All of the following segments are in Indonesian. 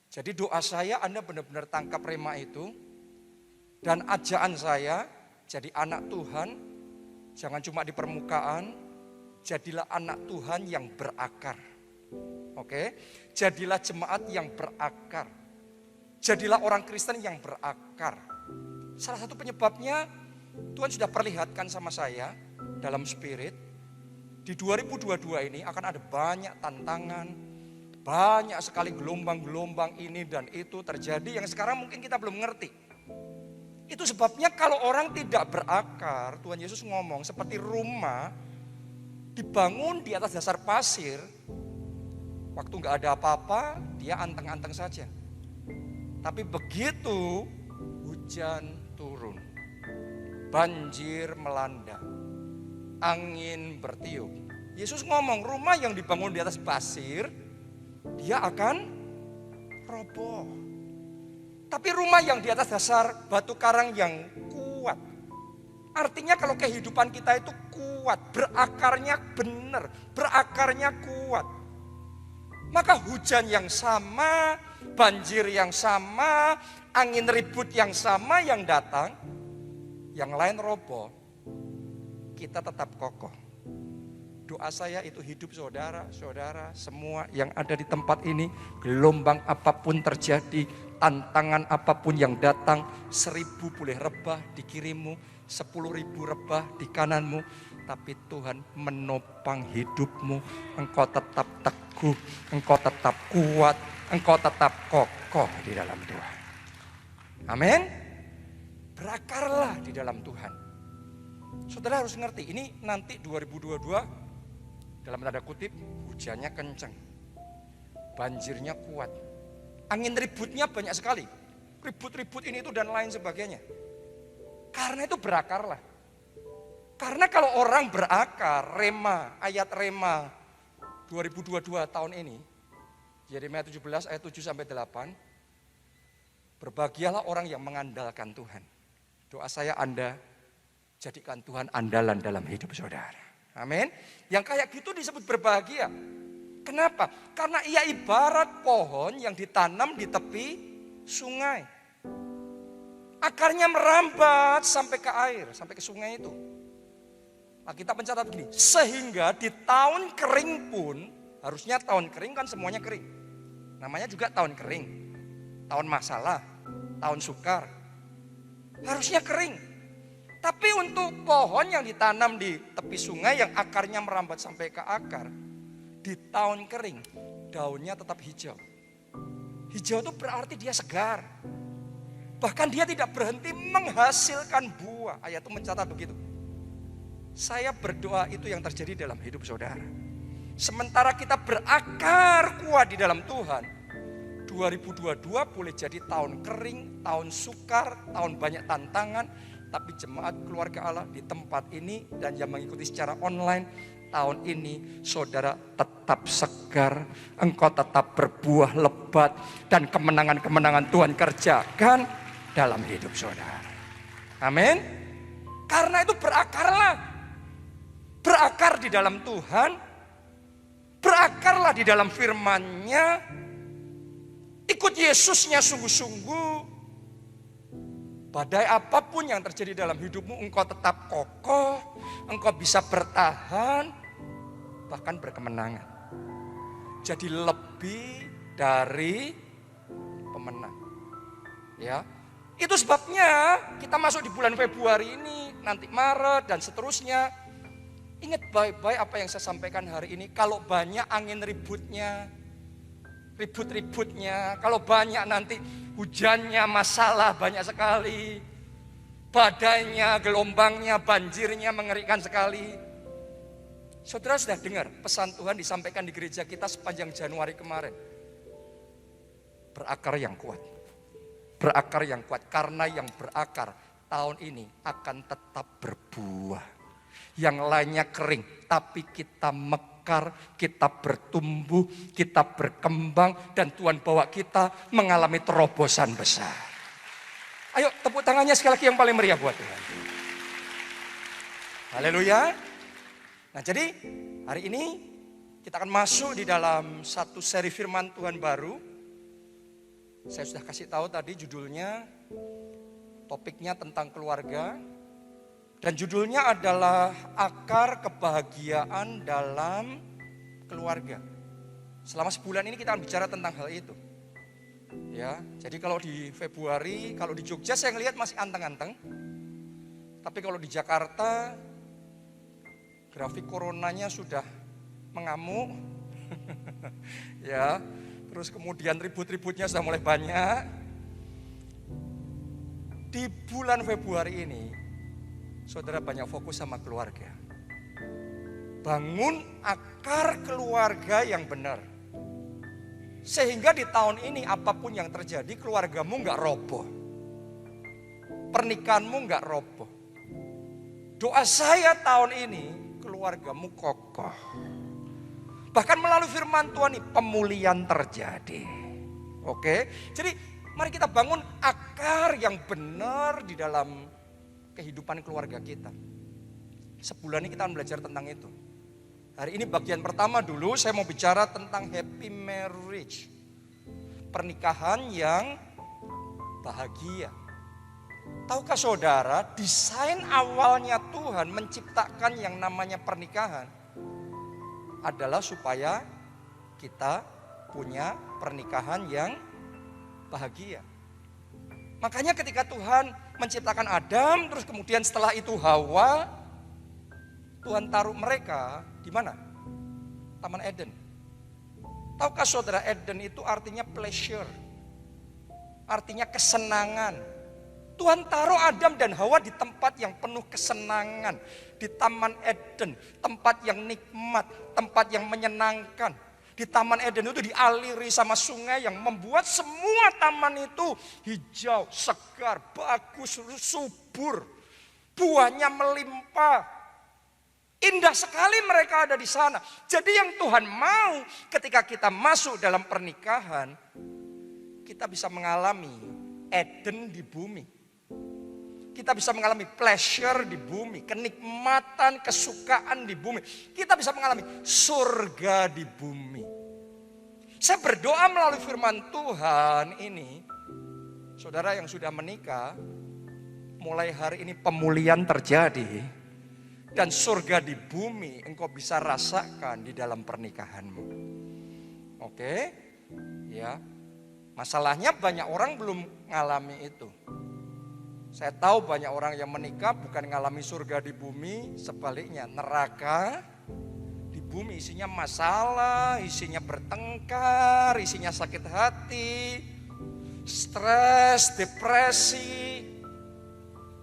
Jadi doa saya Anda benar-benar tangkap rema itu. Dan ajaan saya jadi anak Tuhan, jangan cuma di permukaan, jadilah anak Tuhan yang berakar. Oke, jadilah jemaat yang berakar. Jadilah orang Kristen yang berakar. Salah satu penyebabnya Tuhan sudah perlihatkan sama saya dalam spirit. Di 2022 ini akan ada banyak tantangan, banyak sekali gelombang-gelombang ini dan itu terjadi yang sekarang mungkin kita belum ngerti. Itu sebabnya kalau orang tidak berakar, Tuhan Yesus ngomong seperti rumah dibangun di atas dasar pasir, waktu nggak ada apa-apa, dia anteng-anteng saja. Tapi begitu hujan turun, banjir melanda, angin bertiup. Yesus ngomong rumah yang dibangun di atas pasir, dia akan roboh. Tapi rumah yang di atas dasar batu karang yang kuat. Artinya kalau kehidupan kita itu kuat, berakarnya benar, berakarnya kuat. Maka hujan yang sama, banjir yang sama, angin ribut yang sama yang datang, yang lain roboh, kita tetap kokoh. Doa saya itu hidup saudara-saudara semua yang ada di tempat ini, gelombang apapun terjadi, tantangan apapun yang datang, 1000 boleh rebah di kirimu, 10.000 rebah di kananmu, tapi Tuhan menopang hidupmu, engkau tetap teguh, engkau tetap kuat, engkau tetap kokoh di dalam Tuhan. Amin. Berakarlah di dalam Tuhan. Saudara harus ngerti, ini nanti 2022 dalam tanda kutip hujannya kencang, banjirnya kuat, angin ributnya banyak sekali, ribut-ribut ini itu dan lain sebagainya. Karena itu berakarlah. Karena kalau orang berakar, rema, ayat rema 2022 tahun ini, Yeremia 17 ayat 7 sampai 8, berbahagialah orang yang mengandalkan Tuhan. Doa saya Anda jadikan Tuhan andalan dalam hidup saudara. Amin. Yang kayak gitu disebut berbahagia. Kenapa? Karena ia ibarat pohon yang ditanam di tepi sungai. Akarnya merambat sampai ke air, sampai ke sungai itu. Nah, kita mencatat begini, sehingga di tahun kering pun, harusnya tahun kering kan semuanya kering. Namanya juga tahun kering. Tahun masalah, tahun sukar. Harusnya kering. Tapi untuk pohon yang ditanam di tepi sungai yang akarnya merambat sampai ke akar, di tahun kering, daunnya tetap hijau. Hijau itu berarti dia segar. Bahkan dia tidak berhenti menghasilkan buah. Ayat itu mencatat begitu. Saya berdoa itu yang terjadi dalam hidup saudara. Sementara kita berakar kuat di dalam Tuhan, 2022 boleh jadi tahun kering, tahun sukar, tahun banyak tantangan. Tapi jemaat keluarga Allah di tempat ini dan yang mengikuti secara online, tahun ini saudara tetap segar, engkau tetap berbuah lebat, dan kemenangan-kemenangan Tuhan kerjakan dalam hidup saudara. Amin. Karena itu berakarlah. Berakar di dalam Tuhan, berakarlah di dalam firman-Nya, ikut Yesusnya sungguh-sungguh. Badai apapun yang terjadi dalam hidupmu, engkau tetap kokoh, engkau bisa bertahan, bahkan berkemenangan. Jadi lebih dari pemenang. Ya, itu sebabnya kita masuk di bulan Februari ini, nanti Maret dan seterusnya. Ingat baik-baik apa yang saya sampaikan hari ini. Kalau banyak angin ribut-ributnya, kalau banyak nanti hujannya, masalah banyak sekali, badainya, gelombangnya, banjirnya mengerikan sekali. Saudara sudah dengar pesan Tuhan disampaikan di gereja kita sepanjang Januari kemarin. Berakar yang kuat. Berakar yang kuat, karena yang berakar tahun ini akan tetap berbuah. Yang lainnya kering, tapi kita mekar, kita bertumbuh, kita berkembang, dan Tuhan bawa kita mengalami terobosan besar. Ayo tepuk tangannya sekali lagi yang paling meriah buat Tuhan. Haleluya. Nah jadi hari ini kita akan masuk di dalam satu seri firman Tuhan baru. Saya sudah kasih tahu tadi judulnya, topiknya tentang keluarga. Dan judulnya adalah akar kebahagiaan dalam keluarga. Selama sebulan ini kita akan bicara tentang hal itu. Ya, jadi kalau di Februari, kalau di Jogja saya ngelihat masih anteng-anteng. Tapi kalau di Jakarta, grafik coronanya sudah mengamuk. Ya, terus kemudian ribut-ributnya sudah mulai banyak. Di bulan Februari ini, saudara banyak fokus sama keluarga. Bangun akar keluarga yang benar. Sehingga di tahun ini apapun yang terjadi, keluargamu gak roboh. Pernikahanmu gak roboh. Doa saya tahun ini, keluargamu kokoh. Bahkan melalui firman Tuhan ini, pemulihan terjadi. Oke, jadi mari kita bangun akar yang benar di dalam kehidupan keluarga kita. Sebulan ini kita akan belajar tentang itu. Hari ini bagian pertama dulu saya mau bicara tentang happy marriage. Pernikahan yang bahagia. Tahukah saudara, desain awalnya Tuhan menciptakan yang namanya pernikahan adalah supaya kita punya pernikahan yang bahagia. Makanya ketika Tuhan menciptakan Adam, terus kemudian setelah itu Hawa, Tuhan taruh mereka di mana? Taman Eden. Tahukah saudara, Eden itu artinya pleasure, artinya kesenangan. Tuhan taruh Adam dan Hawa di tempat yang penuh kesenangan, di Taman Eden, tempat yang nikmat, tempat yang menyenangkan. Di Taman Eden itu dialiri sama sungai yang membuat semua taman itu hijau, segar, bagus, subur. Buahnya melimpah. Indah sekali mereka ada di sana. Jadi yang Tuhan mau ketika kita masuk dalam pernikahan, kita bisa mengalami Eden di bumi. Kita bisa mengalami pleasure di bumi, kenikmatan, kesukaan di bumi. Kita bisa mengalami surga di bumi. Saya berdoa melalui firman Tuhan ini, saudara yang sudah menikah, mulai hari ini pemulihan terjadi. Dan surga di bumi engkau bisa rasakan di dalam pernikahanmu. Oke? Ya. Masalahnya banyak orang belum ngalami itu. Saya tahu banyak orang yang menikah bukan ngalami surga di bumi, sebaliknya neraka di bumi isinya masalah, isinya bertengkar, isinya sakit hati, stres, depresi.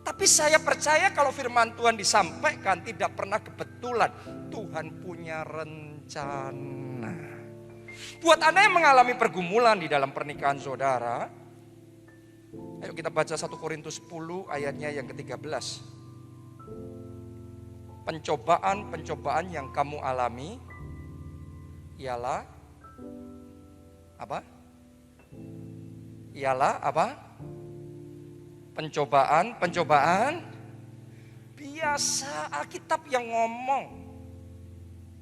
Tapi saya percaya kalau firman Tuhan disampaikan tidak pernah kebetulan. Tuhan punya rencana. Buat Anda yang mengalami pergumulan di dalam pernikahan saudara, ayo kita baca 1 Korintus 10 ayatnya yang ke-13. Pencobaan-pencobaan yang kamu alami ialah apa? Ialah apa? Pencobaan biasa. Alkitab yang ngomong.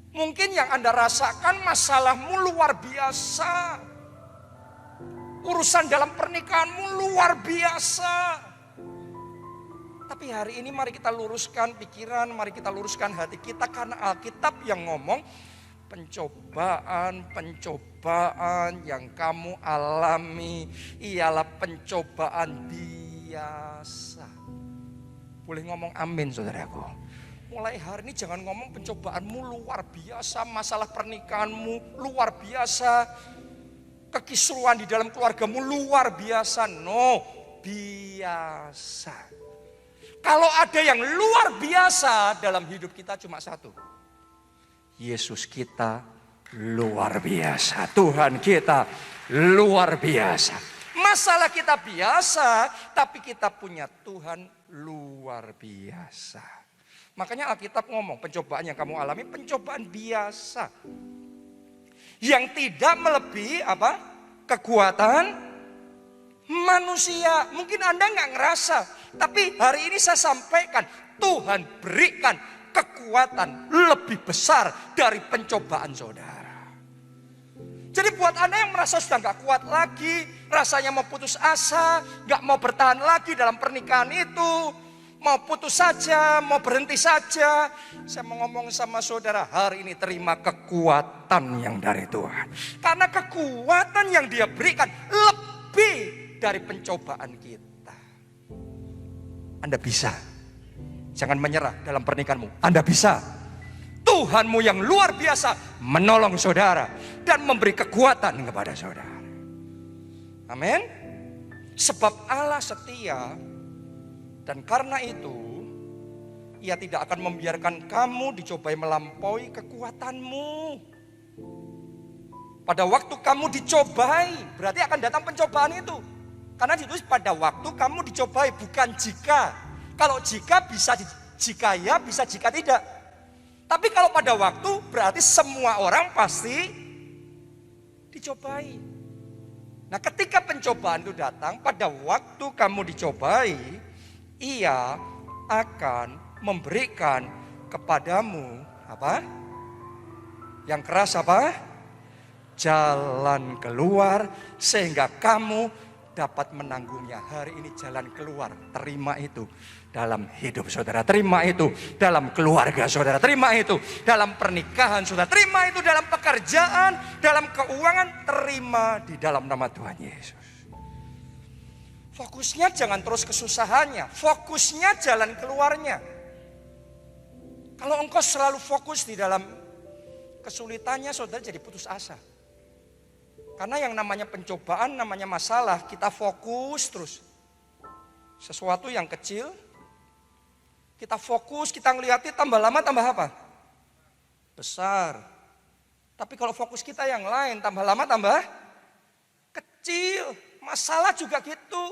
Mungkin yang Anda rasakan masalahmu luar biasa. Urusan dalam pernikahanmu luar biasa. Tapi hari ini mari kita luruskan pikiran, mari kita luruskan hati kita. Karena Alkitab yang ngomong pencobaan yang kamu alami ialah pencobaan biasa. Boleh ngomong amin saudaraku. Mulai hari ini jangan ngomong pencobaanmu luar biasa, masalah pernikahanmu luar biasa, kekisruhan di dalam keluargamu luar biasa. No, biasa. Kalau ada yang luar biasa dalam hidup kita cuma satu. Yesus kita luar biasa. Tuhan kita luar biasa. Masalah kita biasa, tapi kita punya Tuhan luar biasa. Makanya Alkitab ngomong pencobaan yang kamu alami pencobaan biasa. Yang tidak melebihi apa? Kekuatan manusia. Mungkin Anda nggak ngerasa. Tapi hari ini saya sampaikan. Tuhan berikan kekuatan lebih besar dari pencobaan saudara. Jadi buat Anda yang merasa sudah gak kuat lagi, rasanya mau putus asa, gak mau bertahan lagi dalam pernikahan itu, mau putus saja, mau berhenti saja. Saya mau ngomong sama saudara, hari ini terima kekuatan yang dari Tuhan. Karena kekuatan yang Dia berikan lebih dari pencobaan kita. Anda bisa. Jangan menyerah dalam pernikahanmu. Anda bisa. Tuhanmu yang luar biasa menolong saudara dan memberi kekuatan kepada saudara. Amin. Sebab Allah setia dan karena itu Ia tidak akan membiarkan kamu dicobai melampaui kekuatanmu. Pada waktu kamu dicobai, berarti akan datang pencobaan itu. Karena ditulis pada waktu kamu dicobai, bukan jika. Kalau jika bisa jika ya, bisa jika tidak. Tapi kalau pada waktu berarti semua orang pasti dicobai. Nah, ketika pencobaan itu datang, pada waktu kamu dicobai, Ia akan memberikan kepadamu apa? Yang keras apa? Jalan keluar sehingga kamu dapat menanggungnya. Hari ini jalan keluar, terima itu dalam hidup saudara, terima itu dalam keluarga saudara, terima itu dalam pernikahan saudara, terima itu dalam pekerjaan, dalam keuangan, terima di dalam nama Tuhan Yesus. Fokusnya jangan terus kesusahannya, fokusnya jalan keluarnya. Kalau engkau selalu fokus di dalam kesulitannya, saudara jadi putus asa. Karena yang namanya pencobaan, namanya masalah, kita fokus terus. Sesuatu yang kecil, kita fokus, kita ngeliatnya tambah lama tambah apa? Besar. Tapi kalau fokus kita yang lain, tambah lama tambah kecil. Masalah juga gitu.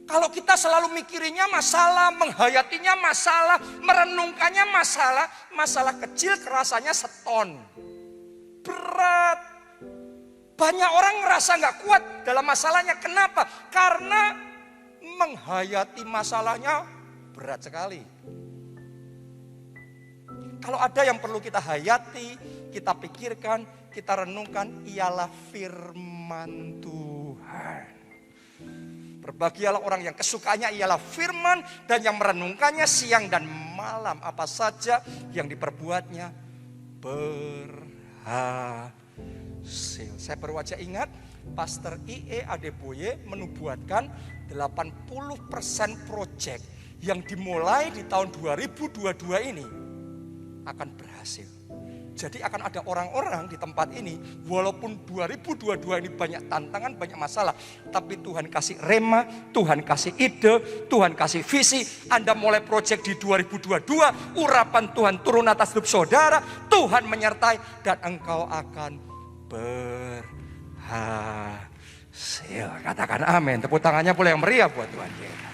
Kalau kita selalu mikirinnya masalah, menghayatinya masalah, merenungkannya masalah, masalah kecil kerasanya seton. Berat. Banyak orang ngerasa gak kuat dalam masalahnya. Kenapa? Karena menghayati masalahnya berat sekali. Kalau ada yang perlu kita hayati, kita pikirkan, kita renungkan, ialah firman Tuhan. Berbahagialah orang yang kesukaannya ialah firman dan yang merenungkannya siang dan malam. Apa saja yang diperbuatnya berhasil. Saya baru aja ingat Pastor I.E. Adeboye menubuatkan 80% proyek yang dimulai di tahun 2022 ini akan berhasil. Jadi akan ada orang-orang di tempat ini, walaupun 2022 ini banyak tantangan, banyak masalah, tapi Tuhan kasih rema, Tuhan kasih ide, Tuhan kasih visi. Anda mulai proyek di 2022, urapan Tuhan turun atas hidup saudara, Tuhan menyertai dan engkau akan berhasil. Katakan amin. Tepuk tangannya pula yang meriah buat Tuhan kita.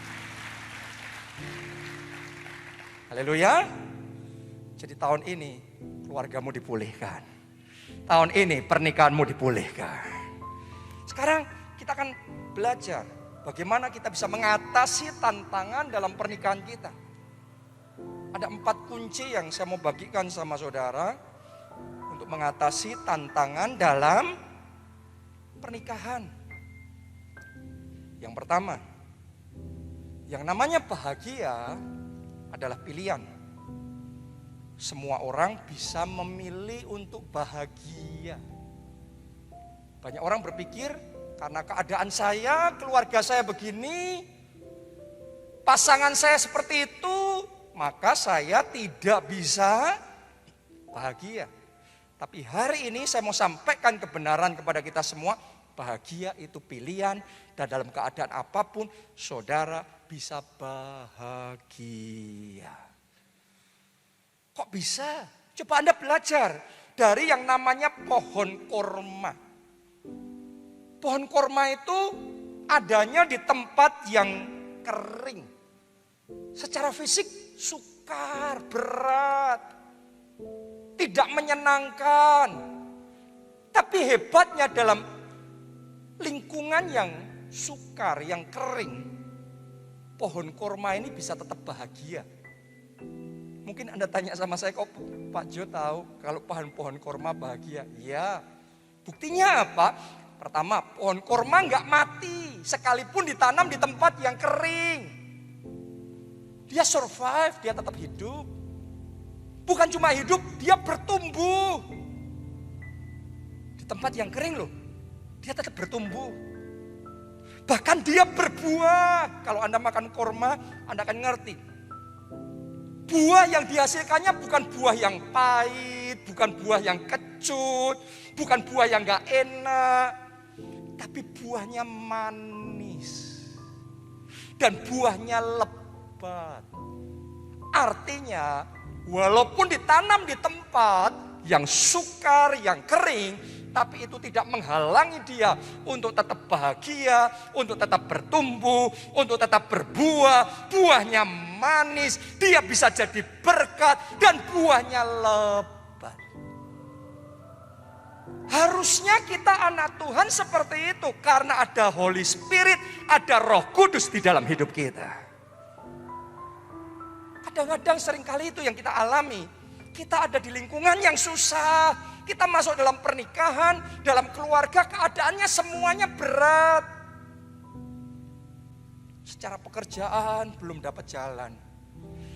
Haleluya. Jadi tahun ini keluargamu dipulihkan. Tahun ini pernikahanmu dipulihkan. Sekarang kita akan belajar bagaimana kita bisa mengatasi tantangan dalam pernikahan kita. Ada 4 kunci yang saya mau bagikan sama saudara untuk mengatasi tantangan dalam pernikahan. Yang pertama, yang namanya bahagia adalah pilihan. Semua orang bisa memilih untuk bahagia. Banyak orang berpikir karena keadaan saya, keluarga saya begini, pasangan saya seperti itu, maka saya tidak bisa bahagia. Tapi hari ini saya mau sampaikan kebenaran kepada kita semua, bahagia itu pilihan dan dalam keadaan apapun saudara bisa bahagia. Kok bisa? Coba Anda belajar dari yang namanya pohon korma. Pohon korma itu adanya di tempat yang kering. Secara fisik sukar, berat, tidak menyenangkan. Tapi hebatnya dalam lingkungan yang sukar, yang kering, pohon korma ini bisa tetap bahagia. Mungkin Anda tanya sama saya, kok Pak Jo tahu kalau pohon korma bahagia? Iya, Buktinya apa? Pertama, pohon korma nggak mati, sekalipun ditanam di tempat yang kering. Dia survive, dia tetap hidup. Bukan cuma hidup, dia bertumbuh. Di tempat yang kering loh, dia tetap bertumbuh. Bahkan dia berbuah. Kalau Anda makan korma, Anda akan ngerti. Buah yang dihasilkannya bukan buah yang pahit, bukan buah yang kecut, bukan buah yang gak enak. Tapi buahnya manis. Dan buahnya lebat. Artinya, walaupun ditanam di tempat yang sukar, yang kering, tapi itu tidak menghalangi dia untuk tetap bahagia, untuk tetap bertumbuh, untuk tetap berbuah. Buahnya manis, dia bisa jadi berkat dan buahnya lebat. Harusnya kita anak Tuhan seperti itu karena ada Holy Spirit, ada Roh Kudus di dalam hidup kita. Kadang-kadang seringkali itu yang kita alami. Kita ada di lingkungan yang susah. Kita masuk dalam pernikahan, dalam keluarga, keadaannya semuanya berat. Secara pekerjaan belum dapat jalan.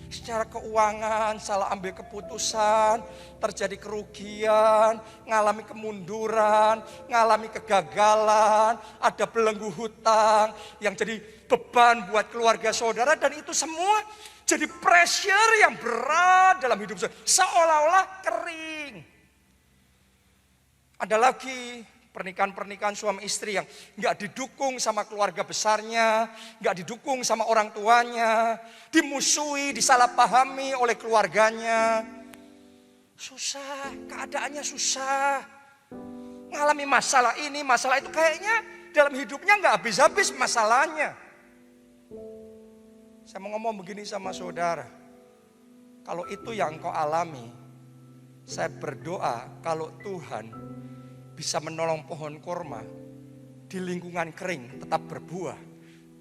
Secara keuangan salah ambil keputusan, terjadi kerugian, ngalami kemunduran, ngalami kegagalan, ada belenggu hutang yang jadi beban buat keluarga saudara, dan itu semua jadi pressure yang berat dalam hidup saudara, seolah-olah kering. Ada lagi pernikahan-pernikahan suami istri yang nggak didukung sama keluarga besarnya, nggak didukung sama orang tuanya, dimusuhi, disalahpahami oleh keluarganya. Susah, keadaannya susah. Ngalami masalah ini, masalah itu, kayaknya dalam hidupnya nggak habis-habis masalahnya. Saya mau ngomong begini sama saudara, kalau itu yang engkau alami, saya berdoa kalau Tuhan bisa menolong pohon korma di lingkungan kering tetap berbuah.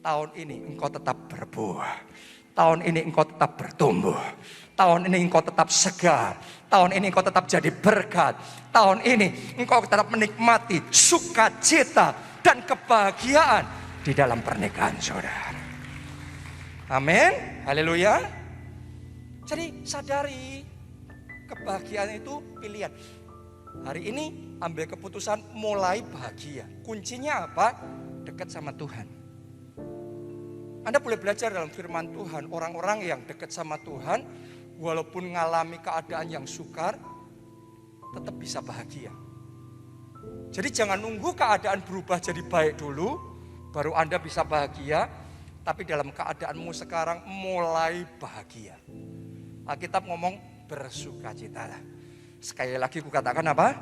Tahun ini engkau tetap berbuah. Tahun ini engkau tetap bertumbuh. Tahun ini engkau tetap segar. Tahun ini engkau tetap jadi berkat. Tahun ini engkau tetap menikmati sukacita dan kebahagiaan di dalam pernikahan saudara. Amin. Haleluya. Jadi sadari, kebahagiaan itu pilihan. Hari ini ambil keputusan mulai bahagia. Kuncinya apa? Dekat sama Tuhan. Anda boleh belajar dalam firman Tuhan. Orang-orang yang dekat sama Tuhan, walaupun mengalami keadaan yang sukar, tetap bisa bahagia. Jadi jangan nunggu keadaan berubah jadi baik dulu, baru Anda bisa bahagia. Tapi dalam keadaanmu sekarang mulai bahagia. Alkitab ngomong bersukacitalah. Sekali lagi kukatakan apa?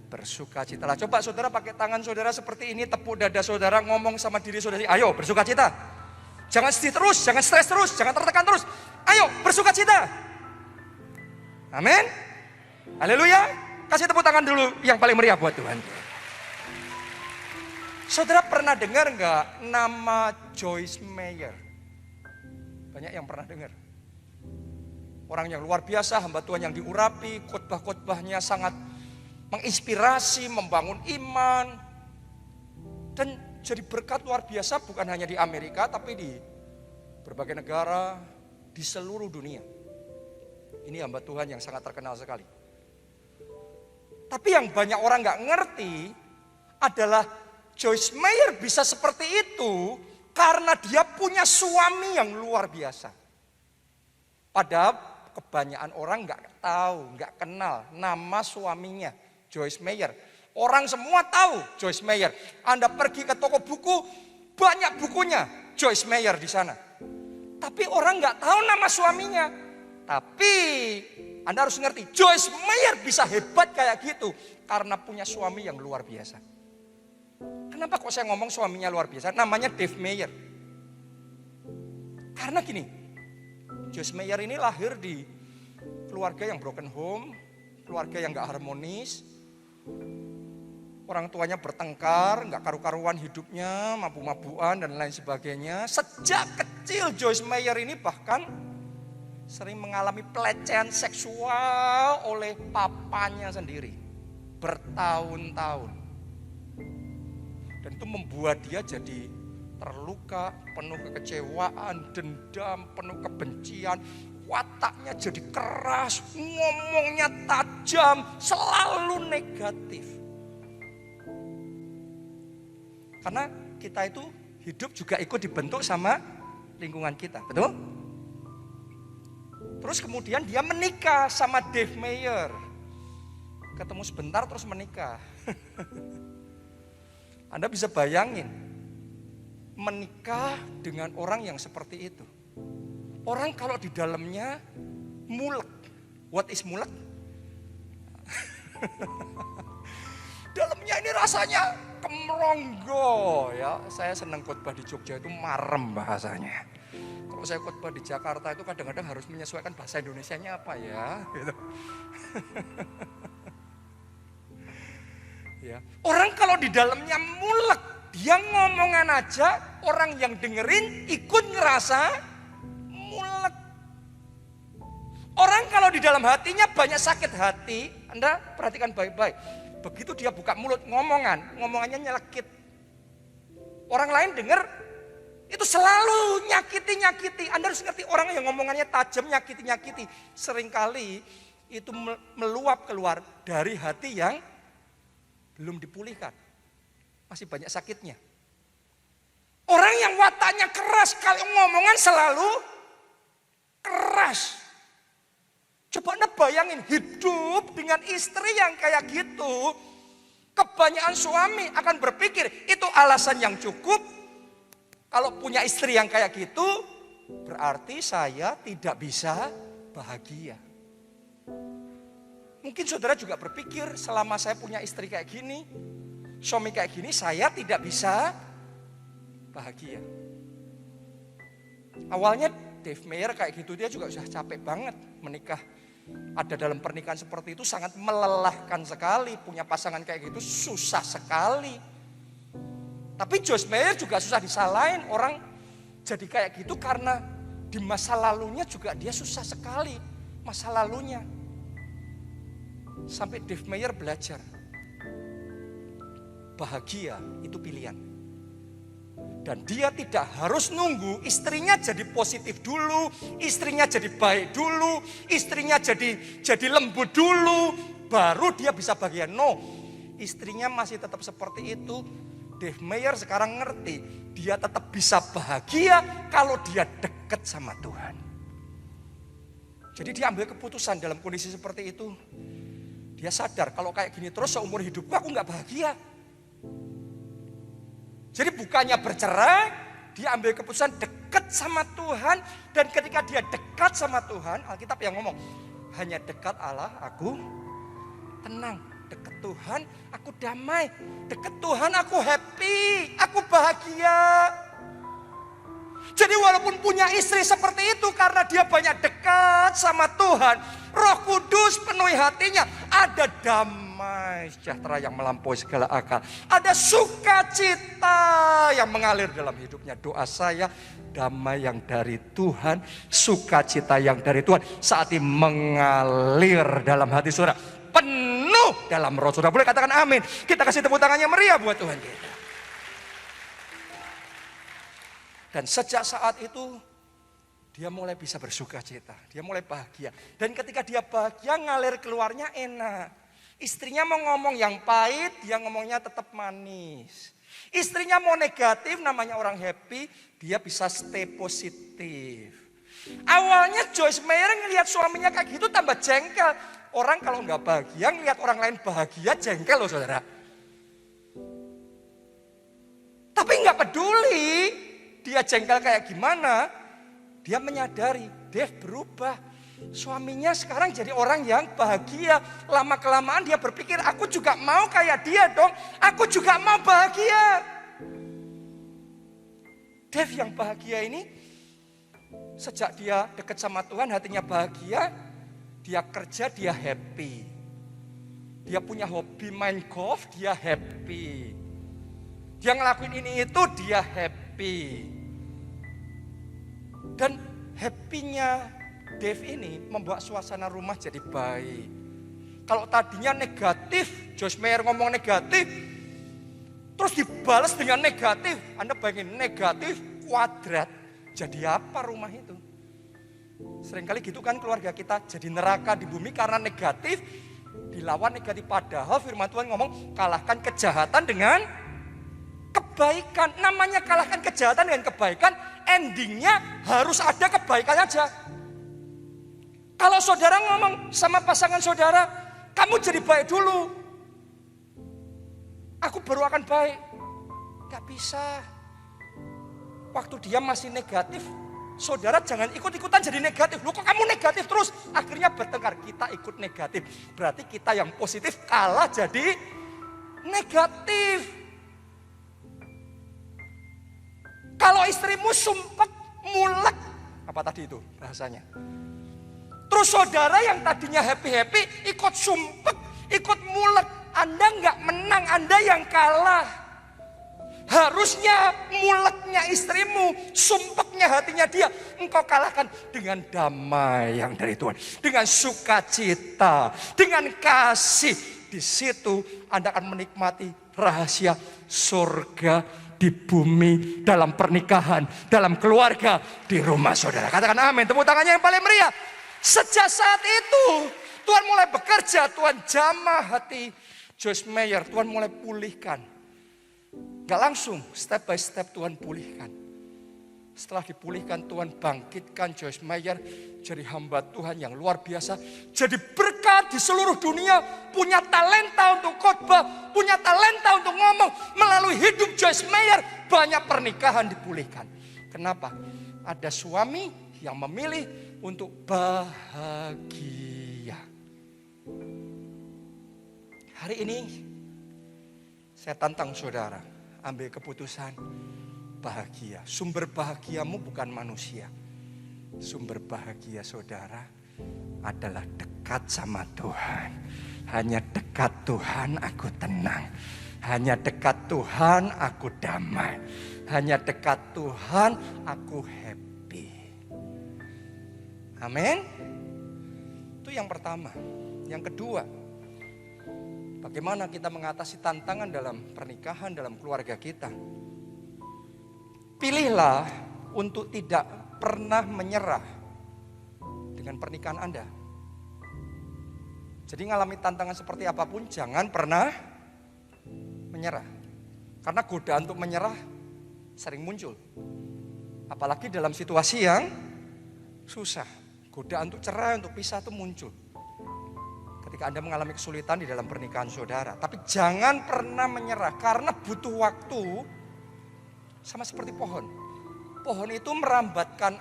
Bersukacitalah. Coba saudara pakai tangan saudara seperti ini, tepuk dada saudara, ngomong sama diri saudara, ayo bersukacita. Jangan sedih terus, jangan stres terus, jangan tertekan terus. Ayo bersukacita. Amin. Haleluya. Kasih tepuk tangan dulu yang paling meriah buat Tuhan. Saudara pernah dengar nggak nama Joyce Meyer? Banyak yang pernah dengar. Orang yang luar biasa, hamba Tuhan yang diurapi, khotbah-khotbahnya sangat menginspirasi, membangun iman. Dan jadi berkat luar biasa bukan hanya di Amerika, tapi di berbagai negara, di seluruh dunia. Ini hamba Tuhan yang sangat terkenal sekali. Tapi yang banyak orang nggak ngerti adalah Joyce Meyer bisa seperti itu karena dia punya suami yang luar biasa. Padahal kebanyakan orang nggak tahu, nggak kenal nama suaminya, Joyce Meyer. Orang semua tahu Joyce Meyer. Anda pergi ke toko buku, banyak bukunya Joyce Meyer di sana. Tapi orang nggak tahu nama suaminya. Tapi Anda harus ngerti, Joyce Meyer bisa hebat kayak gitu karena punya suami yang luar biasa. Kenapa kok saya ngomong suaminya luar biasa? Namanya Dave Meyer. Karena gini, Joyce Meyer ini lahir di keluarga yang broken home, keluarga yang gak harmonis. Orang tuanya bertengkar, gak karu-karuan hidupnya, mabuk-mabukan dan lain sebagainya. Sejak kecil Joyce Meyer ini bahkan sering mengalami pelecehan seksual oleh papanya sendiri. bertahun-tahun. Dan itu membuat dia jadi terluka, penuh kekecewaan, dendam, penuh kebencian. Wataknya jadi keras, ngomongnya tajam, selalu negatif. Karena kita itu hidup juga ikut dibentuk sama lingkungan kita, betul? Terus kemudian dia menikah sama Dave Meyer. Ketemu sebentar terus menikah. Anda bisa bayangin, menikah dengan orang yang seperti itu. Orang kalau di dalamnya mulek. What is mulek? Dalamnya ini rasanya kemeronggo ya. Saya senang khotbah di Jogja itu marem bahasanya. Kalau saya khotbah di Jakarta itu kadang-kadang harus menyesuaikan bahasa Indonesianya apa ya. Gitu. Ya. Orang kalau di dalamnya mulek, dia ngomongan aja, orang yang dengerin ikut ngerasa mulek. Orang kalau di dalam hatinya banyak sakit hati, Anda perhatikan baik-baik. Begitu dia buka mulut ngomongannya nyelekit. Orang lain dengar itu selalu nyakiti. Anda harus ngerti, orang yang ngomongannya tajam nyakiti. Seringkali itu meluap keluar dari hati yang belum dipulihkan. Masih banyak sakitnya. Orang yang wataknya keras, kalau ngomongan selalu keras. Coba Anda bayangin hidup dengan istri yang kayak gitu. Kebanyakan suami akan berpikir itu alasan yang cukup. Kalau punya istri yang kayak gitu, berarti saya tidak bisa bahagia. Mungkin saudara juga berpikir selama saya punya istri kayak gini, suami kayak gini, saya tidak bisa bahagia. Awalnya Dave Meyer kayak gitu, dia juga sudah capek banget menikah. Ada dalam pernikahan seperti itu sangat melelahkan sekali. Punya pasangan kayak gitu susah sekali. Tapi Joyce Meyer juga susah disalahin. Orang jadi kayak gitu karena di masa lalunya juga dia susah sekali. Masa lalunya. Sampai Dave Meyer belajar. Bahagia itu pilihan. Dan dia tidak harus nunggu istrinya jadi positif dulu, istrinya jadi baik dulu, istrinya jadi lembut dulu, baru dia bisa bahagia. No, istrinya masih tetap seperti itu. Dave Meyer sekarang ngerti, dia tetap bisa bahagia kalau dia dekat sama Tuhan. Jadi dia ambil keputusan dalam kondisi seperti itu. Dia sadar kalau kayak gini terus seumur hidupku aku gak bahagia. Jadi bukannya bercerai, dia ambil keputusan dekat sama Tuhan. Dan ketika dia dekat sama Tuhan, Alkitab yang ngomong, hanya dekat Allah aku tenang. Dekat Tuhan aku damai. Dekat Tuhan aku happy, aku bahagia. Jadi walaupun punya istri seperti itu, karena dia banyak dekat sama Tuhan, Roh Kudus penuhi hatinya, ada damai sejahtera yang melampaui segala akal. Ada sukacita yang mengalir dalam hidupnya. Doa saya, damai yang dari Tuhan, sukacita yang dari Tuhan saat ini mengalir dalam hati saudara, penuh dalam roh saudara. Boleh katakan amin. Kita kasih tepuk tangannya meriah buat Tuhan kita. Dan sejak saat itu dia mulai bisa bersuka cita, dia mulai bahagia. Dan ketika dia bahagia, ngalir keluarnya enak. Istrinya mau ngomong yang pahit, dia ngomongnya tetap manis. Istrinya mau negatif, namanya orang happy, dia bisa stay positif. Awalnya Joyce Meyer ngelihat suaminya kayak gitu tambah jengkel. Orang kalau nggak bahagia, ngelihat orang lain bahagia, jengkel loh saudara. Tapi nggak peduli, dia jengkel kayak gimana. Dia menyadari, Dave berubah. Suaminya sekarang jadi orang yang bahagia. Lama-kelamaan dia berpikir, aku juga mau kayak dia dong. Aku juga mau bahagia. Dave yang bahagia ini, sejak dia dekat sama Tuhan, hatinya bahagia. Dia kerja, dia happy. Dia punya hobi main golf, dia happy. Dia ngelakuin ini itu, dia happy. Dan happy-nya Dave ini membuat suasana rumah jadi baik. Kalau tadinya negatif, Joyce Meyer ngomong negatif, terus dibalas dengan negatif. Anda bayangin, negatif kuadrat. Jadi apa rumah itu? Seringkali gitu kan keluarga kita, jadi neraka di bumi karena negatif, dilawan negatif. Padahal firman Tuhan ngomong, kalahkan kejahatan dengan kebaikan. Namanya kalahkan kejahatan dengan kebaikan, endingnya harus ada kebaikan aja. Kalau saudara ngomong sama pasangan saudara, kamu jadi baik dulu, aku baru akan baik. Gak bisa. Waktu dia masih negatif, saudara jangan ikut-ikutan jadi negatif. Loh kok kamu negatif terus? Akhirnya bertengkar, kita ikut negatif. Berarti kita yang positif kalah jadi negatif. Kalau istrimu sumpek, mulek, apa tadi itu bahasanya? Terus saudara yang tadinya happy-happy ikut sumpek, ikut mulek. Anda nggak menang, Anda yang kalah. Harusnya muleknya istrimu, sumpeknya hatinya dia, engkau kalahkan dengan damai yang dari Tuhan. Dengan sukacita, dengan kasih. Di situ Anda akan menikmati rahasia surga di bumi, dalam pernikahan, dalam keluarga, di rumah saudara. Katakan amin, tepuk tangannya yang paling meriah. Sejak saat itu Tuhan mulai bekerja, Tuhan jamah hati Joyce Meyer, Tuhan mulai pulihkan. Gak langsung, step by step Tuhan pulihkan. Setelah dipulihkan, Tuhan bangkitkan Joyce Meyer jadi hamba Tuhan yang luar biasa. Jadi berkat di seluruh dunia, punya talenta untuk khotbah, punya talenta untuk ngomong. Melalui hidup Joyce Meyer, banyak pernikahan dipulihkan. Kenapa? Ada suami yang memilih untuk bahagia. Hari ini saya tantang saudara, ambil keputusan bahagia. Sumber bahagiamu bukan manusia. Sumber bahagia saudara adalah dekat sama Tuhan. Hanya dekat Tuhan aku tenang. Hanya dekat Tuhan aku damai. Hanya dekat Tuhan aku happy. Amin. Itu yang pertama. Yang kedua, bagaimana kita mengatasi tantangan dalam pernikahan, dalam keluarga kita. Pilihlah untuk tidak pernah menyerah dengan pernikahan Anda. Jadi ngalami tantangan seperti apapun, jangan pernah menyerah. Karena godaan untuk menyerah sering muncul. Apalagi dalam situasi yang susah. Godaan untuk cerai, untuk pisah itu muncul ketika Anda mengalami kesulitan di dalam pernikahan saudara. Tapi jangan pernah menyerah karena butuh waktu. Sama seperti pohon. Pohon itu merambatkan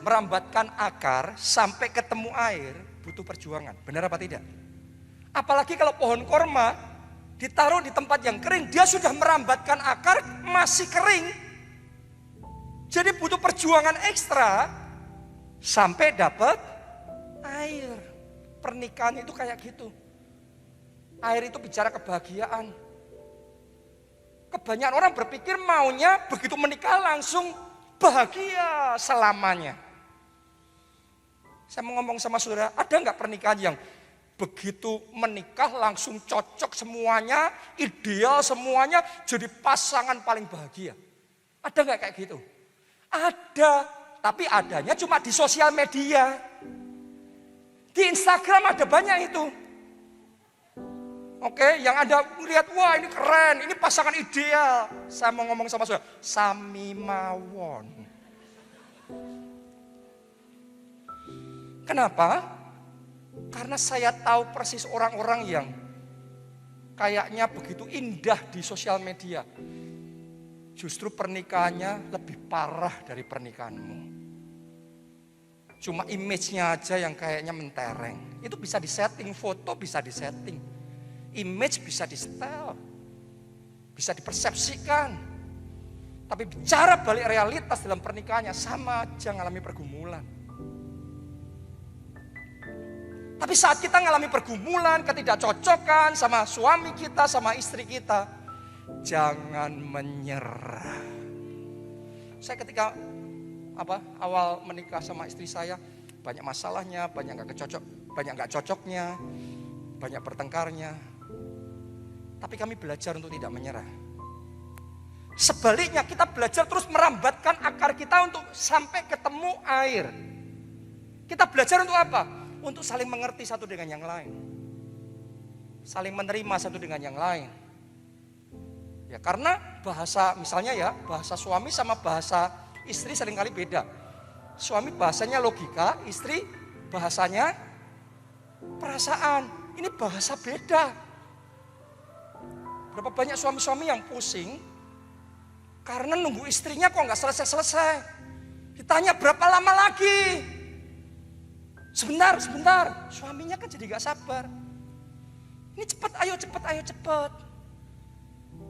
merambatkan akar sampai ketemu air, butuh perjuangan. Benar apa tidak? Apalagi kalau pohon korma ditaruh di tempat yang kering, dia sudah merambatkan akar, masih kering. Jadi butuh perjuangan ekstra sampai dapat air. Pernikahan itu kayak gitu. Air itu bicara kebahagiaan. Kebanyakan orang berpikir maunya begitu menikah langsung bahagia selamanya. Saya mau ngomong sama saudara, ada nggak pernikahan yang begitu menikah langsung cocok semuanya, ideal semuanya, jadi pasangan paling bahagia? Ada nggak kayak gitu? Ada, tapi adanya cuma di sosial media. Di Instagram ada banyak itu. Oke, yang Anda melihat, wah ini keren, ini pasangan ideal. Saya mau ngomong sama saudara, sami mawon. Kenapa? Karena saya tahu persis orang-orang yang kayaknya begitu indah di sosial media. Justru pernikahannya lebih parah dari pernikahanmu. Cuma image-nya aja yang kayaknya mentereng. Itu bisa disetting, foto bisa disetting. Image bisa di-setel. Bisa dipersepsikan. Tapi bicara balik realitas dalam pernikahannya sama aja ngalami pergumulan. Tapi saat kita ngalami pergumulan, ketidakcocokan sama suami kita, sama istri kita, jangan menyerah. Saya ketika awal menikah sama istri saya, banyak masalahnya, banyak gak kecocok. banyak nggak cocoknya, banyak bertengkarnya. Tapi kami belajar untuk tidak menyerah. Sebaliknya kita belajar terus merambatkan akar kita untuk sampai ketemu air. Kita belajar untuk apa? Untuk saling mengerti satu dengan yang lain. Saling menerima satu dengan yang lain. Ya karena bahasa misalnya ya, bahasa suami sama bahasa istri seringkali beda. Suami bahasanya logika, istri bahasanya perasaan. Ini bahasa beda. Berapa banyak suami-suami yang pusing karena nunggu istrinya kok nggak selesai-selesai. Ditanya berapa lama lagi? Sebentar. Suaminya kan jadi nggak sabar. Ini cepat, ayo cepat.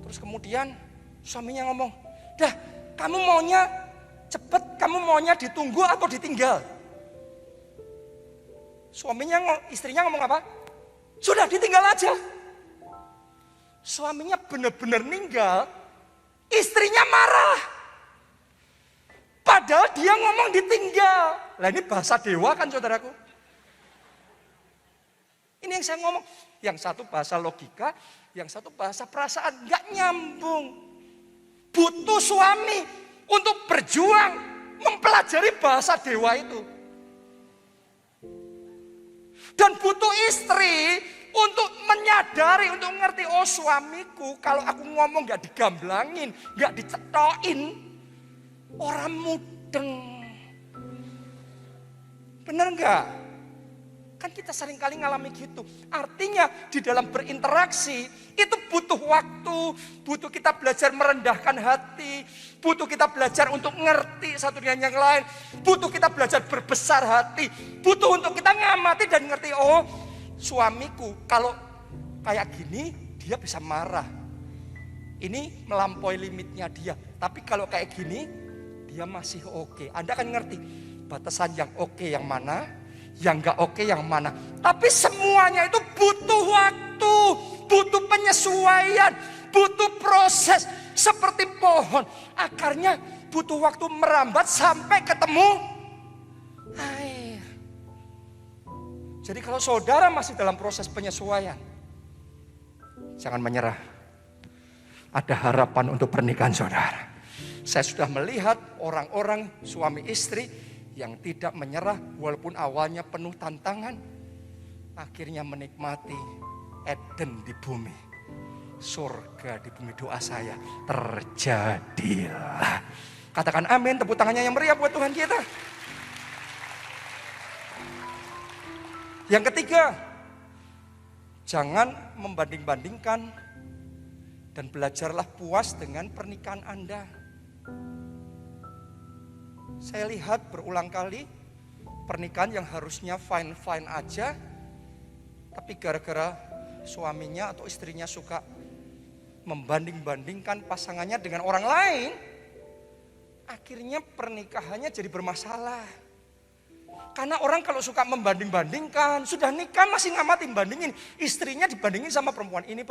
Terus kemudian suaminya ngomong, dah kamu maunya cepet, kamu maunya ditunggu atau ditinggal? Istrinya ngomong apa? Sudah ditinggal aja. Suaminya benar-benar ninggal, istrinya marah. Padahal dia ngomong ditinggal. Lah ini bahasa dewa kan saudaraku. Ini yang saya ngomong. Yang satu bahasa logika, yang satu bahasa perasaan. Gak nyambung. Butuh suami untuk berjuang mempelajari bahasa dewa itu. Dan butuh istri untuk menyadari, untuk mengerti, oh suamiku kalau aku ngomong gak digamblangin, gak dicetokin, orang mudeng. Bener gak? Kan kita seringkali ngalami gitu. Artinya di dalam berinteraksi itu butuh waktu, butuh kita belajar merendahkan hati, butuh kita belajar untuk ngerti satu dengan yang lain, butuh kita belajar berbesar hati, butuh untuk kita ngamati dan ngerti, oh suamiku kalau kayak gini dia bisa marah. Ini melampaui limitnya dia, tapi kalau kayak gini dia masih oke. Anda kan ngerti batasan yang oke yang mana, yang gak oke yang mana. Tapi semuanya itu butuh waktu, butuh penyesuaian, butuh proses. Seperti pohon, akarnya butuh waktu merambat sampai ketemu air. Jadi kalau saudara masih dalam proses penyesuaian, jangan menyerah. Ada harapan untuk pernikahan saudara. Saya sudah melihat orang-orang suami istri yang tidak menyerah walaupun awalnya penuh tantangan, akhirnya menikmati Eden di bumi, surga di bumi. Doa saya terjadilah. Katakan amin, tepuk tangannya yang meriah buat Tuhan kita. Yang ketiga, jangan membanding-bandingkan dan belajarlah puas dengan pernikahan Anda. Saya lihat berulang kali pernikahan yang harusnya fine-fine aja, tapi gara-gara suaminya atau istrinya suka membanding-bandingkan pasangannya dengan orang lain, akhirnya pernikahannya jadi bermasalah. Karena orang kalau suka membanding-bandingkan, sudah nikah masih ngamatin bandingin, istrinya dibandingin sama perempuan ini,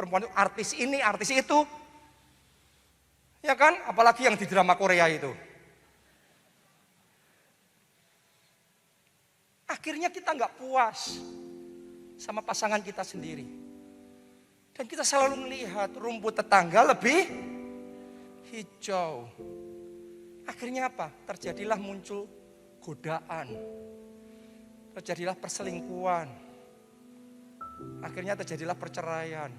artis itu. Ya kan? Apalagi yang di drama Korea itu. Akhirnya kita nggak puas sama pasangan kita sendiri. Dan kita selalu melihat rumput tetangga lebih hijau. Akhirnya apa? Terjadilah muncul godaan. Terjadilah perselingkuhan. Akhirnya terjadilah perceraian.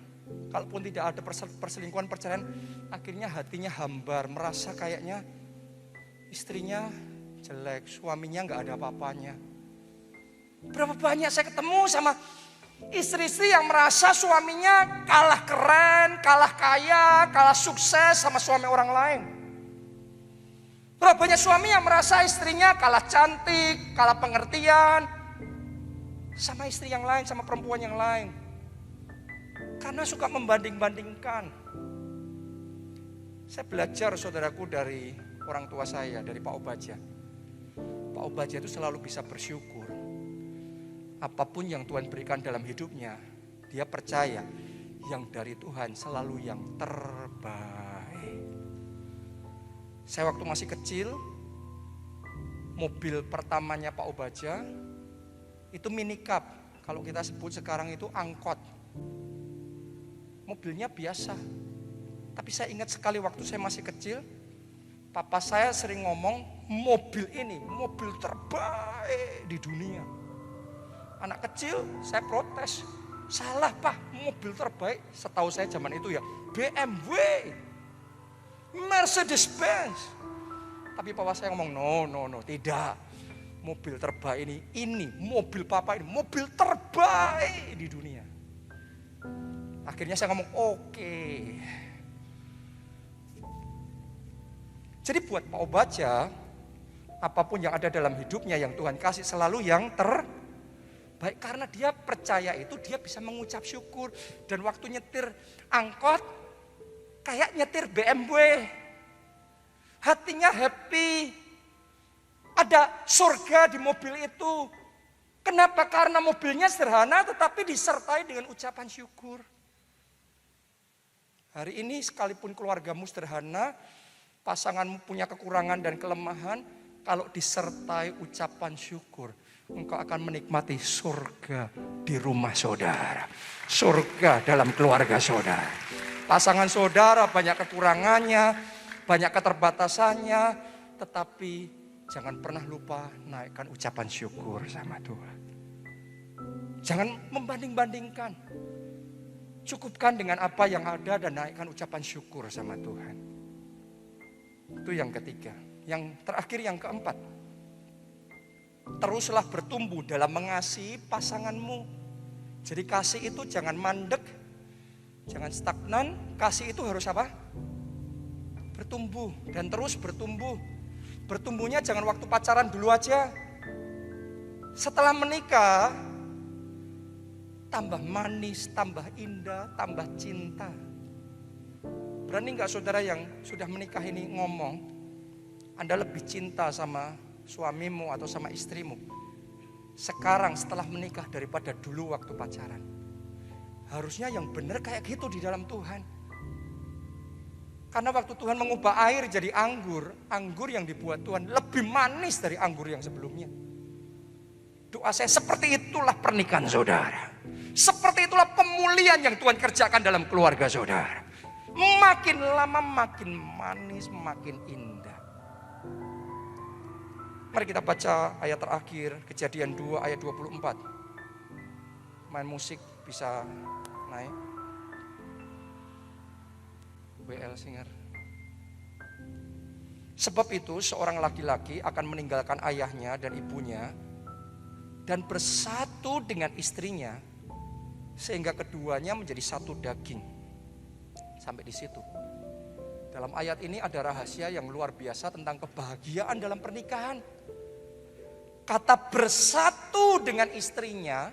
Kalaupun tidak ada perselingkuhan, perceraian, akhirnya hatinya hambar. Merasa kayaknya istrinya jelek, suaminya nggak ada apa-apanya. Berapa banyak saya ketemu sama istri-istri yang merasa suaminya kalah keren, kalah kaya, kalah sukses sama suami orang lain. Berapa banyak suami yang merasa istrinya kalah cantik, kalah pengertian sama istri yang lain, sama perempuan yang lain. Karena suka membanding-bandingkan. Saya belajar saudaraku dari orang tua saya, dari Pak Obaja. Pak Obaja itu selalu bisa bersyukur. Apapun yang Tuhan berikan dalam hidupnya, dia percaya yang dari Tuhan selalu yang terbaik. Saya waktu masih kecil, mobil pertamanya Pak Obaja itu mini cup. Kalau kita sebut sekarang itu angkot. Mobilnya biasa. Tapi saya ingat sekali waktu saya masih kecil, papa saya sering ngomong, mobil ini mobil terbaik di dunia. Anak kecil saya protes, salah Pak, mobil terbaik setahu saya zaman itu ya BMW, Mercedes-Benz. Tapi papa saya ngomong, no, tidak. Mobil terbaik ini mobil papa ini mobil terbaik di dunia. Akhirnya saya ngomong oke. Jadi buat Pak Obaja, apapun yang ada dalam hidupnya yang Tuhan kasih selalu yang terbaik. Karena dia percaya itu, dia bisa mengucap syukur. Dan waktu nyetir angkot, kayak nyetir BMW. Hatinya happy. Ada surga di mobil itu. Kenapa? Karena mobilnya sederhana tetapi disertai dengan ucapan syukur. Hari ini sekalipun keluargamu sederhana, pasanganmu punya kekurangan dan kelemahan, kalau disertai ucapan syukur, engkau akan menikmati surga di rumah saudara. Surga dalam keluarga saudara. Pasangan saudara banyak kekurangannya, banyak keterbatasannya, tetapi jangan pernah lupa naikkan ucapan syukur sama Tuhan. Jangan membanding-bandingkan. Cukupkan dengan apa yang ada dan naikkan ucapan syukur sama Tuhan. Itu yang ketiga. Yang terakhir, yang keempat. Teruslah bertumbuh dalam mengasihi pasanganmu. Jadi kasih itu jangan mandek, jangan stagnan. Kasih itu harus apa? Bertumbuh dan terus bertumbuh. Bertumbuhnya jangan waktu pacaran dulu aja. Setelah menikah, tambah manis, tambah indah, tambah cinta. Berani gak saudara yang sudah menikah ini ngomong, Anda lebih cinta sama suamimu atau sama istrimu sekarang setelah menikah daripada dulu waktu pacaran? Harusnya yang benar kayak gitu di dalam Tuhan. Karena waktu Tuhan mengubah air jadi anggur, anggur yang dibuat Tuhan lebih manis dari anggur yang sebelumnya. Doa saya, seperti itulah pernikahan saudara. Seperti itulah pemulihan yang Tuhan kerjakan dalam keluarga saudara. Makin lama makin manis, makin indah. Mari kita baca ayat terakhir, Kejadian 2 ayat 24. Main musik bisa naik. WL Singer. Sebab itu seorang laki-laki akan meninggalkan ayahnya dan ibunya dan bersatu dengan istrinya sehingga keduanya menjadi satu daging. Sampai di situ. Dalam ayat ini ada rahasia yang luar biasa tentang kebahagiaan dalam pernikahan. Kata bersatu dengan istrinya,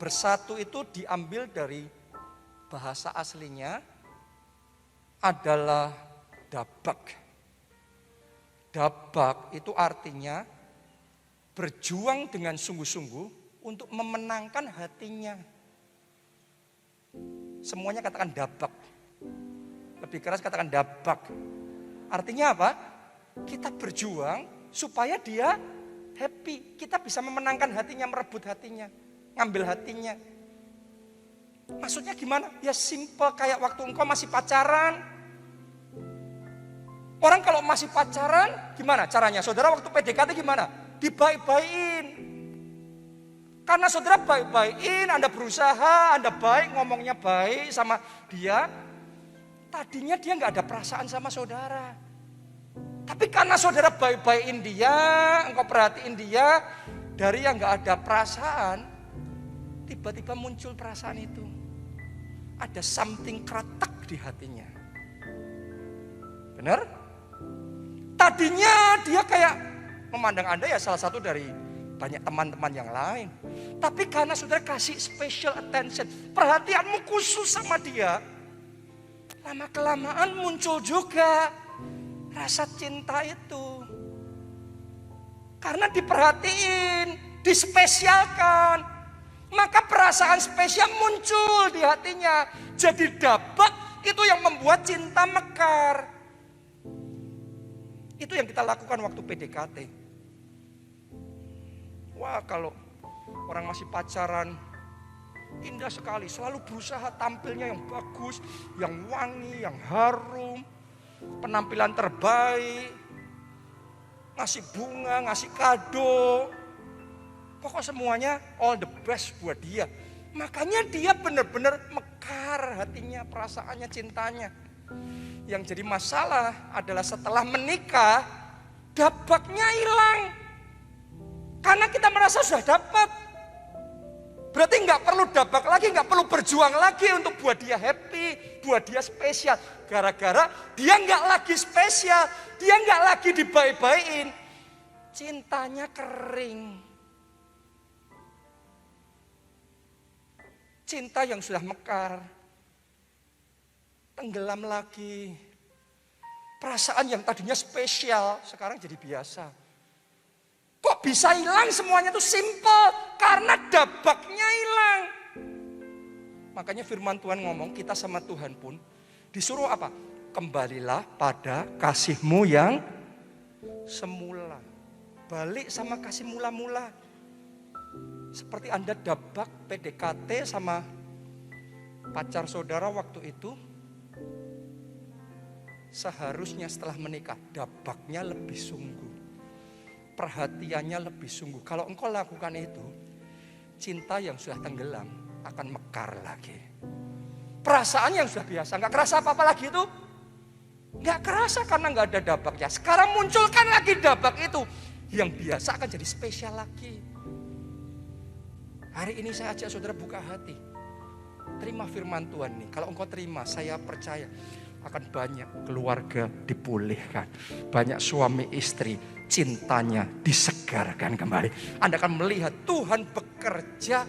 bersatu itu diambil dari bahasa aslinya adalah dabak. Dabak itu artinya berjuang dengan sungguh-sungguh untuk memenangkan hatinya. Semuanya katakan dabak. Lebih keras katakan dabak. Artinya apa? Kita berjuang supaya dia happy. Kita bisa memenangkan hatinya, merebut hatinya, ngambil hatinya. Maksudnya gimana? Ya simple, kayak waktu engkau masih pacaran. Orang kalau masih pacaran gimana caranya? Saudara waktu PDKT gimana? Dibaik-baikin. Karena saudara baik-baikin, Anda berusaha, Anda baik, ngomongnya baik sama dia. Tadinya dia gak ada perasaan sama saudara. Tapi karena saudara baik-baikin dia, engkau perhatiin dia, dari yang gak ada perasaan, tiba-tiba muncul perasaan itu. Ada something kretek di hatinya. Benar? Tadinya dia kayak memandang Anda ya salah satu dari banyak teman-teman yang lain. Tapi karena saudara kasih special attention, perhatianmu khusus sama dia, lama-kelamaan muncul juga rasa cinta itu. Karena diperhatiin, dispesialkan, maka perasaan spesial muncul di hatinya. Jadi dabak itu yang membuat cinta mekar. Itu yang kita lakukan waktu PDKT. Wah, kalau orang masih pacaran, indah sekali, selalu berusaha tampilnya yang bagus, yang wangi, yang harum, penampilan terbaik, ngasih bunga, ngasih kado, pokok semuanya all the best buat dia. Makanya dia benar-benar mekar hatinya, perasaannya, cintanya. Yang jadi masalah adalah setelah menikah, dapatnya hilang. Karena kita merasa sudah dapat. Berarti nggak perlu dabak lagi, nggak perlu berjuang lagi untuk buat dia happy, buat dia spesial. Gara-gara dia nggak lagi spesial, dia nggak lagi dibaik-baikin, cintanya kering. Cinta yang sudah mekar, tenggelam lagi. Perasaan yang tadinya spesial, sekarang jadi biasa. Kok bisa hilang semuanya itu simple? Karena dabaknya hilang. Makanya firman Tuhan ngomong, kita sama Tuhan pun disuruh apa? Kembalilah pada kasihmu yang semula. Balik sama kasih mula-mula. Seperti Anda dabak PDKT sama pacar saudara waktu itu, seharusnya setelah menikah dabaknya lebih sungguh. Perhatiannya lebih sungguh. Kalau engkau lakukan itu, cinta yang sudah tenggelam akan mekar lagi. Perasaan yang sudah biasa, nggak kerasa apa-apa lagi itu, nggak kerasa karena nggak ada dabaknya. Sekarang munculkan lagi dabak itu, yang biasa akan jadi spesial lagi. Hari ini saya ajak saudara buka hati, terima firman Tuhan nih. Kalau engkau terima, saya percaya akan banyak keluarga dipulihkan, banyak suami istri cintanya disegarkan kembali. Anda akan melihat Tuhan bekerja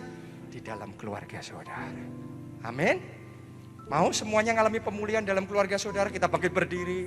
di dalam keluarga saudara. Amin. Mau semuanya mengalami pemulihan dalam keluarga saudara? Kita bangkit berdiri.